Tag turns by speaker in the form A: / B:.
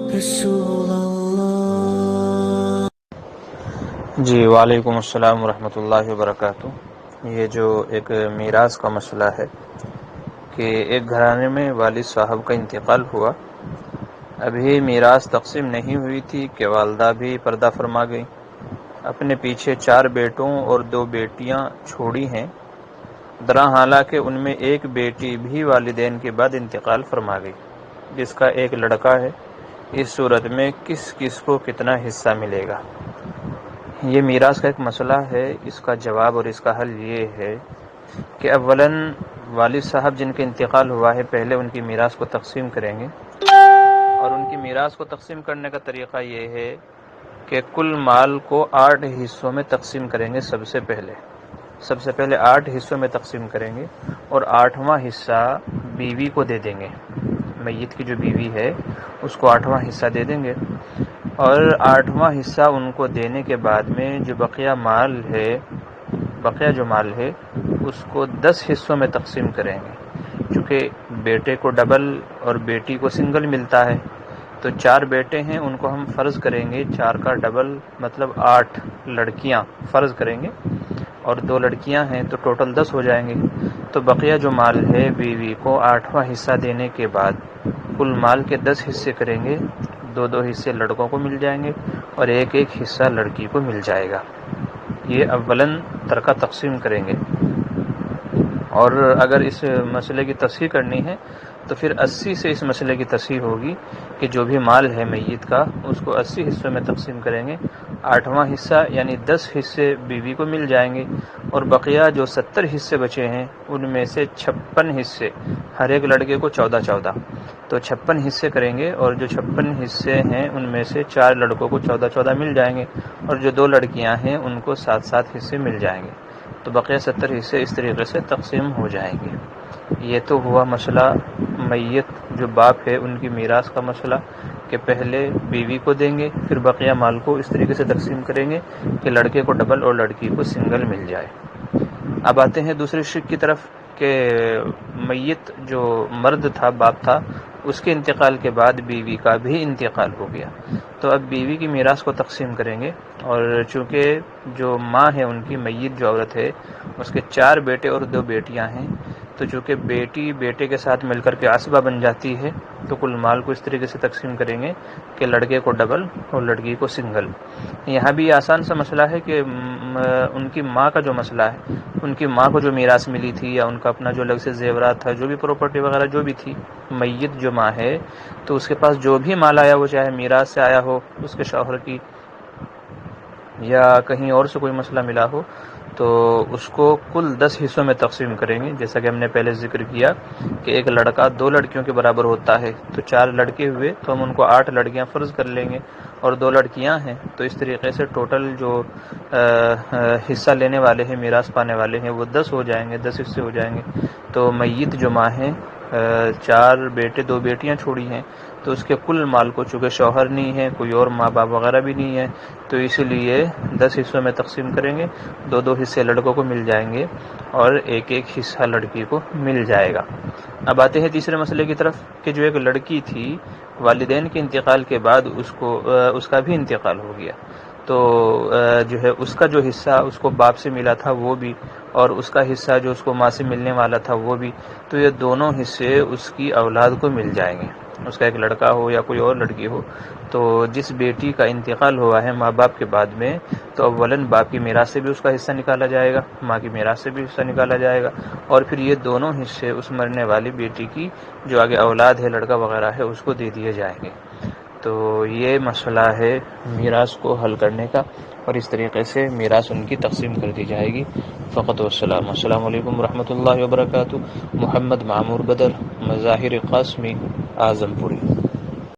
A: رسول اللہ۔
B: جی وعلیکم السلام ورحمۃ اللہ وبرکاتہ۔ یہ جو ایک میراث کا مسئلہ ہے کہ ایک گھرانے میں والد صاحب کا انتقال ہوا، ابھی میراث تقسیم نہیں ہوئی تھی کہ والدہ بھی پردہ فرما گئی، اپنے پیچھے 4 بیٹوں اور 2 بیٹیاں چھوڑی ہیں، درا حالانکہ ان میں ایک بیٹی بھی والدین کے بعد انتقال فرما گئی جس کا ایک لڑکا ہے۔ اس صورت میں کس کس کو کتنا حصہ ملے گا؟ یہ میراث کا ایک مسئلہ ہے۔ اس کا جواب اور اس کا حل یہ ہے کہ اولاً والد صاحب جن کے انتقال ہوا ہے پہلے ان کی میراث کو تقسیم کریں گے، اور ان کی میراث کو تقسیم کرنے کا طریقہ یہ ہے کہ کل مال کو 8 حصوں میں تقسیم کریں گے۔ سب سے پہلے 8 حصوں میں تقسیم کریں گے اور 8واں حصہ بیوی کو دے دیں گے۔ میت کی جو بیوی ہے اس کو 8واں حصہ دے دیں گے، اور 8واں حصہ ان کو دینے کے بعد میں جو بقیہ جو مال ہے اس کو 10 حصوں میں تقسیم کریں گے۔ چونکہ بیٹے کو ڈبل اور بیٹی کو سنگل ملتا ہے، تو 4 بیٹے ہیں ان کو ہم فرض کریں گے 4 کا ڈبل مطلب 8 لڑکیاں فرض کریں گے، اور 2 لڑکیاں ہیں تو ٹوٹل 10 ہو جائیں گے۔ تو بقیہ جو مال ہے بیوی کو 8واں حصہ دینے کے بعد کل مال کے 10 حصے کریں گے، 2 حصے لڑکوں کو مل جائیں گے اور ایک حصہ لڑکی کو مل جائے گا۔ یہ اولاً ترکہ تقسیم کریں گے۔ اور اگر اس مسئلے کی تصحیح کرنی ہے تو پھر 80 سے اس مسئلے کی تصحیح ہوگی کہ جو بھی مال ہے میت کا اس کو 80 حصوں میں تقسیم کریں گے، 8واں حصہ یعنی 10 حصے بیوی کو مل جائیں گے، اور بقیہ جو 70 حصے بچے ہیں ان میں سے 56 حصے ہر ایک لڑکے کو 14 تو 56 حصے کریں گے، اور جو 56 حصے ہیں ان میں سے 4 لڑکوں کو 14 مل جائیں گے، اور جو 2 لڑکیاں ہیں ان کو 7 حصے مل جائیں گے، تو بقیہ 70 حصے اس طریقے سے تقسیم ہو جائیں گے۔ یہ تو ہوا مسئلہ میت جو باپ ہے ان کی میراث کا مسئلہ کہ پہلے بیوی کو دیں گے، پھر بقیہ مال کو اس طریقے سے تقسیم کریں گے کہ لڑکے کو ڈبل اور لڑکی کو سنگل مل جائے۔ اب آتے ہیں دوسرے شق کی طرف کہ میت جو مرد تھا، باپ تھا، اس کے انتقال کے بعد بیوی کا بھی انتقال ہو گیا، تو اب بیوی کی میراث کو تقسیم کریں گے، اور چونکہ جو ماں ہے ان کی میت جو عورت ہے اس کے 4 بیٹے اور 2 بیٹیاں ہیں، تو چونکہ بیٹی بیٹے کے ساتھ مل کر کے عصبہ بن جاتی ہے، تو کل مال کو اس طریقے سے تقسیم کریں گے کہ لڑکے کو ڈبل اور لڑکی کو سنگل۔ یہاں بھی آسان سا مسئلہ ہے کہ ان کی ماں کا جو مسئلہ ہے، ان کی ماں کو جو میراث ملی تھی یا ان کا اپنا جو الگ سے زیورات تھا، جو بھی پراپرٹی وغیرہ جو بھی تھی، میت جو ماں ہے تو اس کے پاس جو بھی مال آیا وہ چاہے میراث سے آیا ہو اس کے شوہر کی یا کہیں اور سے کوئی مسئلہ ملا ہو، تو اس کو کل 10 حصوں میں تقسیم کریں گے۔ جیسا کہ ہم نے پہلے ذکر کیا کہ ایک لڑکا 2 لڑکیوں کے برابر ہوتا ہے، تو 4 لڑکے ہوئے تو ہم ان کو 8 لڑکیاں فرض کر لیں گے، اور 2 لڑکیاں ہیں تو اس طریقے سے ٹوٹل جو حصہ لینے والے ہیں، میراث پانے والے ہیں، وہ 10 ہو جائیں گے، 10 حصے ہو جائیں گے۔ تو میت جو ماں ہے 4 بیٹے 2 بیٹیاں چھوڑی ہیں، تو اس کے کل مال کو چونکہ شوہر نہیں ہے، کوئی اور ماں باپ وغیرہ بھی نہیں ہے، تو اس لیے 10 حصوں میں تقسیم کریں گے، 2 حصے لڑکوں کو مل جائیں گے اور ایک حصہ لڑکی کو مل جائے گا۔ اب آتے ہیں تیسرے مسئلے کی طرف کہ جو ایک لڑکی تھی والدین کے انتقال کے بعد اس کا بھی انتقال ہو گیا، تو جو ہے اس کا جو حصہ اس کو باپ سے ملا تھا وہ بھی، اور اس کا حصہ جو اس کو ماں سے ملنے والا تھا وہ بھی، تو یہ دونوں حصے اس کی اولاد کو مل جائیں گے، اس کا ایک لڑکا ہو یا کوئی اور لڑکی ہو۔ تو جس بیٹی کا انتقال ہوا ہے ماں باپ کے بعد میں، تو اولاً باپ کی میراث سے بھی اس کا حصہ نکالا جائے گا، ماں کی میراث سے بھی حصہ نکالا جائے گا، اور پھر یہ دونوں حصے اس مرنے والی بیٹی کی جو آگے اولاد ہے، لڑکا وغیرہ ہے، اس کو دے دیے جائیں گے۔ تو یہ مسئلہ ہے میراث کو حل کرنے کا، اور اس طریقے سے میراث ان کی تقسیم کر دی جائے گی۔ فقط والسلام۔ السلام علیکم ورحمۃ اللہ وبرکاتہ۔ محمد معمور بدر، مظاہر قاسمی، اعظم پوری۔